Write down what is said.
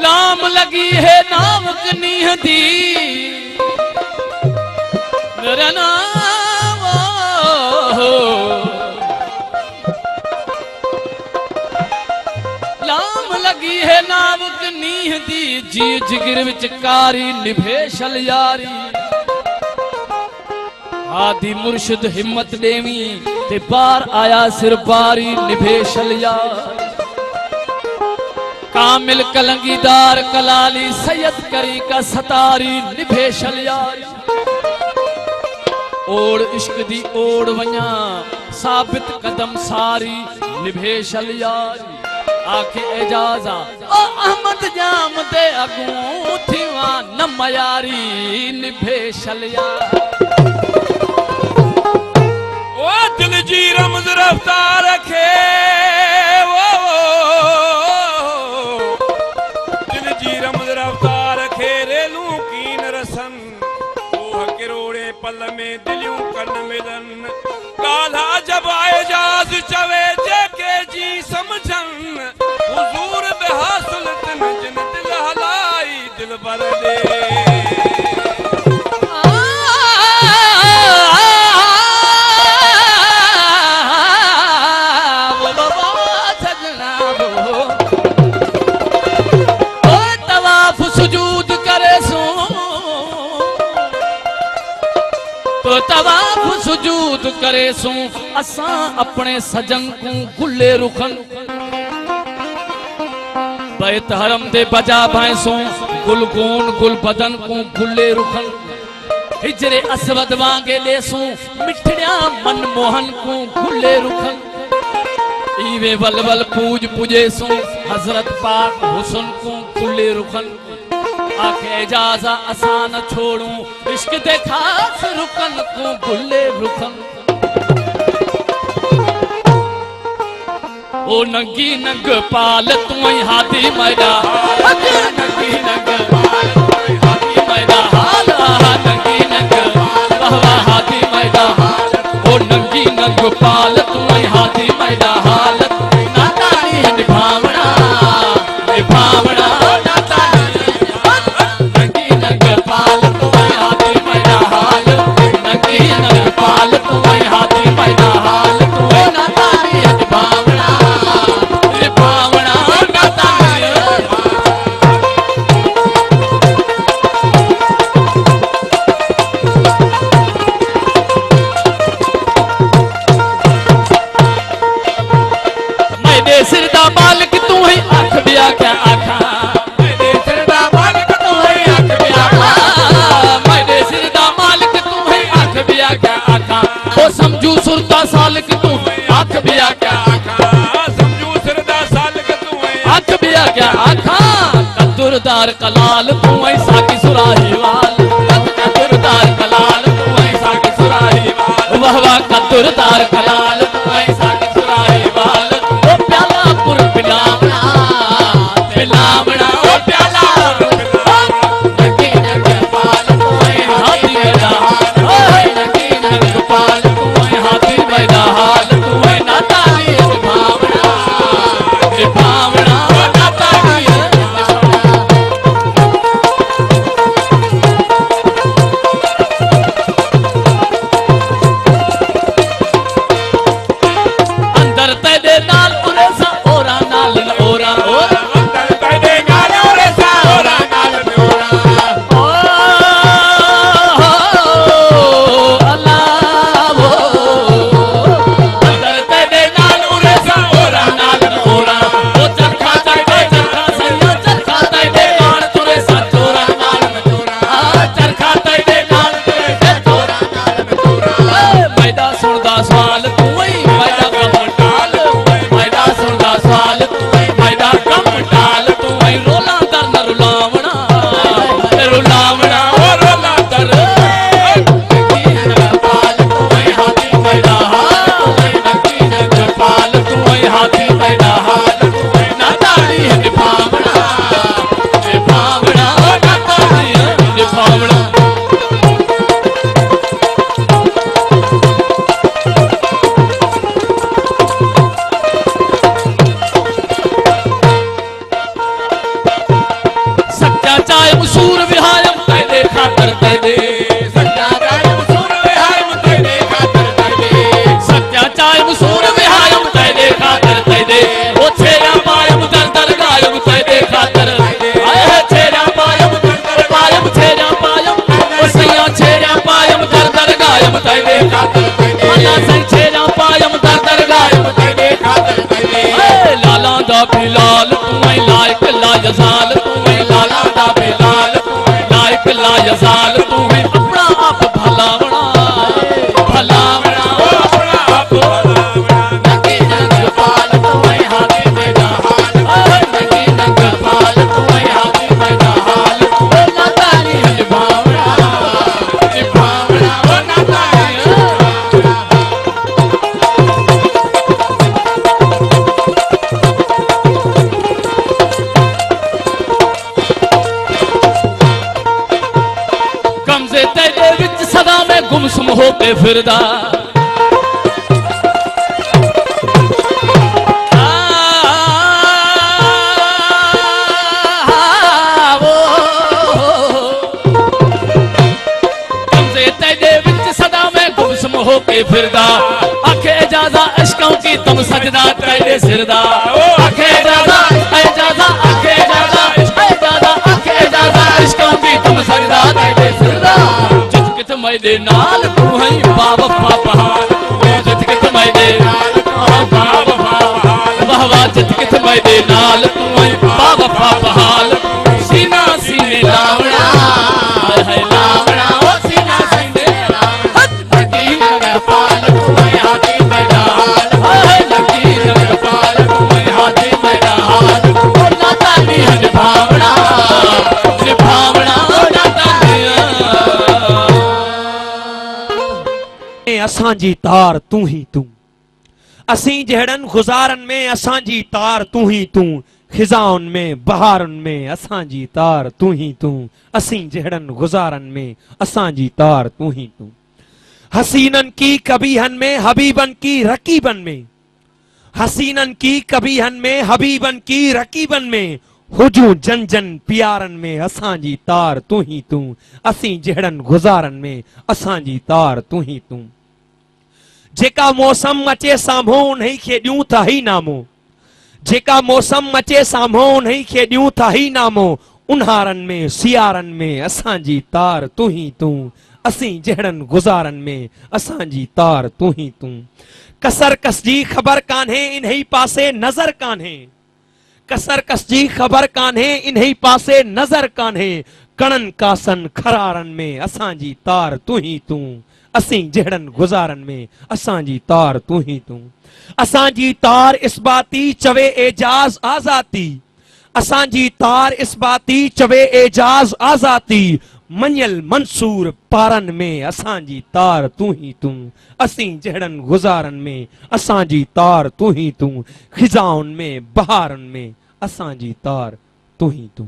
लाम लगी है नाम कनी दी मेरा नाम लाम लगी है नाम कनी दी जी जिगर विच कारी निभे शल यारी आदि मुर्शिद हिम्मत देवी ते बार आया सिर बारी निभे शल यारी कामिल कलंगीदार कलाली सैयद करी का सतारी निभे शल यारी ओड़ इश्क दी ओड़ वञा साबित कदम सारी निभे शल यारी आखे एजाजा ओ अहमद जाम दे अगूं थीवा न मयारी निभे शल यारी ओ दिल जी रमज रफ्तार रखे रफ्तार खेरेलू कीन रसन ओह किरोड़े पल में दिलियों कन मिलन काला जब आए जाज चवे जेके जी समझन हुजूर बेहासिल तिन जिन दिल हलाई दिल भर दे तो तवाफ सुजूद करे सू असा अपने सजन को गुले रुखन बैत हरम दे बजा भैंसू गुलगून गुल बदन को गुले रुखन हिजरे असवद वांगे लेसू मिठड़िया मनमोहन को गुले रुखन ईवे वलवल पूज पुजे सू हजरत पाक हुसन को गुले रुखन आखे एजाजा आसान छोड़ूं इश्क दे खास रुकन को गुले रुकन ओ नंगी नंग पाल तू हाथी मैदा नंगी नंग पाल तू हाथी मैदा हाल नंगी नंग वाह हाथी मैदा ओ नंगी नंग पाल तू हाथी मैदा हाल नातानी निभावना निभावना सिरदा मालिक तू ही आख बिया क्या आखा मेरे सिरदा मालिक तू ही आख बिया मेरे सिरदा मालिक तू ही आख बिया क्या आखा ओ समझू सुरता सालिक तू आख बिया क्या आखा समझू सिरदा सालिक तू आख बिया क्या आखा कदुरदार कलाल तू ऐसा की सुराही वाल कदुरदार कलाल तू ऐसा की सुराही वाल वाह वाह कदुरदार कलाल तू ऐसा की सुराही वाल पिलावना पिलावना ओ प्याला नंगी नंग पाल तू हाथी मैदा हाल नंगी नंग पाल तू हाथी मैदा हाल तू नातानी निभावना निभावना नातानी तय दे सच्चा कायम सूर विहायम तेरे खातर तय दे सत्या चायम सूर विहायम तय दे खातर तय दे ओ छेरा पायम दर दर गायम तय दे खातर आए है छेरा पायम दर दर पायम छेरा पायम ओ सैया छेरा पायम दर दर गायम तय दे खातर अल्लाह से छेरा पायम दर दर गायम तय दे खातर तय दे ए लाला दा बिलाल तू मैं लायक ला यजाल तू मैं लाला दा बिलाल तू मैं लायक ला यजाल तू मैं अपना आप भला बना भला बना अपना आप भला बना नंगी नंग पाल तू मैं हाथी में हाल नंगी नंग पाल तू मैं हाथी में हाल ओ नातानी निभावना ओ नातानी कमजे तेरे विच सदा में गुमसुम होके फिरदा कमजे तेरे विच सदा में गुमसुम होके फिरदा आखे इजाजा इश्कों की तुम सजदा तेरे सिरदा आखे इजाजा इजाजा आखे इजाजा इजाजा आखे इजाजा इश्कों की तुम सजदा तेरे सिरदा जित मैदे नाल तू है बाबा पापा जित मैदे नाल बाबा वाह जित मैदे नाल तू है बाबा पापा हाल सीना सीने लावड़ा है लावड़ा ओ सीना सीने लावड़ा नंगी नंग पाल तू है हाथी में हाल है नंगी नंग पाल तू है हाथी में हाल ओ नातानी निभावना निभावना ओ नातानी असांजी तार तू ही तू असीं जहड़न गुजारन में असांजी तार तू ही तू खिजाउन में बहारन में असांजी तार तू ही तू असीं जहड़न गुजारन में असांजी तार तू ही तू हसीनन की कबीहन में हबीबन की रकीबन में हसीनन की कबीहन में हबीबन की रकीबन में हुजू जन जन प्यारन में असांजी तार तू ही तू असीं जहड़न गुजारन में असांजी तार तू ही तू जेका मौसम अचे साम्हूं उन्हीं खे ॾियूं था ही नामो जेका मौसम अचे साम्हूं उन्हीं खे ॾियूं था ही नामो उन्हारन में सियारन में असांजी तार तू ही तू असीं जहड़न गुजारन में असांजी तार तू ही तू कसर कस जी ख़बर कान्हे इन्ही पासे नज़र कान्हे कसर कस जी ख़बर कान्हे इन्ही पासे नज़र कान्हे कणन कासन खरारन में असांजी तार तू ही तू असीं जहड़न गुजारन में असांजी तार तू ही तू असांजी तार इस्बाती चवे एजाज आजाती असांजी तार इस्बाती चवे एजाज आजाती मनियल मंसूर पारन में असांजी तार तू ही तू असीं जहड़न गुजारन में असांजी तार तू ही तू खिजाउन में बहारन में असांजी तार तू ही तू